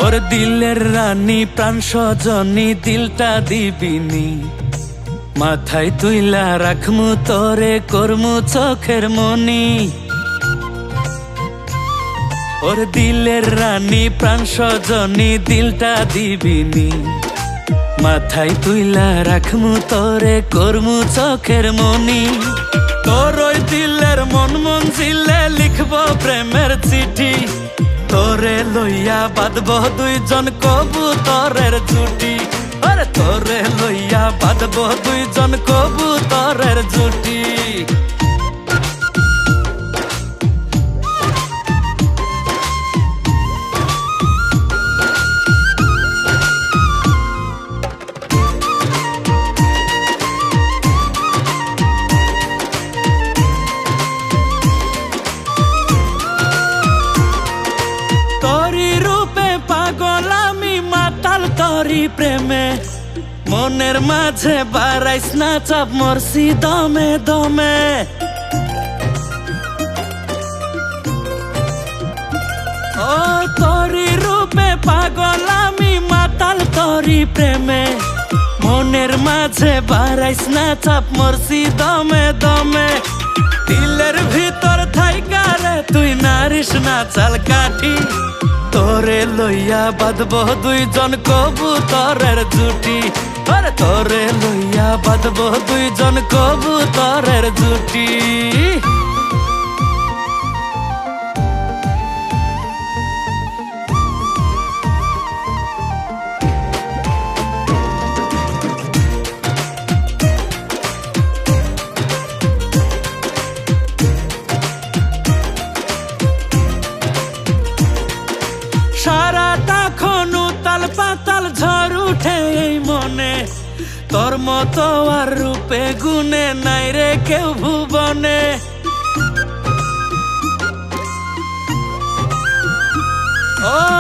ওর দিলের রানী প্রাণ সজনী দিলটা দিবিনি, মাথায় তুইলা রাখমু তোরে করমু চোখের মনি। ওর দিলের রানী প্রাণ সজনী দিলটা দিবিনি, মাথায় তুইলা রাখমু তোরে করমু চোখের মনি। তোর ওই দিলের মন মঞ্জিলে লিখব প্রেমের চিঠি, তোরে লইয়া বাঁধব দুইজন কবুতরের জুটি। আরে তোরে লইয়া বাঁধব দুইজন কবুতরের জুটি। তোরি রূপে পাগল আমি মাতাল তোরি প্রেমে, মনের মাঝে বাড়াইস না চাপ মরছি দমে দমে। ও তোরি রূপে পাগল আমি মাতাল তোরি প্রেমে, মনের মাঝে বাড়াইস না চাপ মরছি দমে দমে। দিলের ভিতর থাইকা রে তুই নারিস না চাল কাঠি, তোরে লইয়া বাঁধব দুইজন কবুতরের জুটি। আরে তোরে লইয়া বাঁধব দুইজন কবুতরের জুটি। সারাটা খন উতাল পাতাল ঝড় উঠে এই মনে, তোর মতো আর রূপে গুণে নাই রে কেউ ভুবনে। ও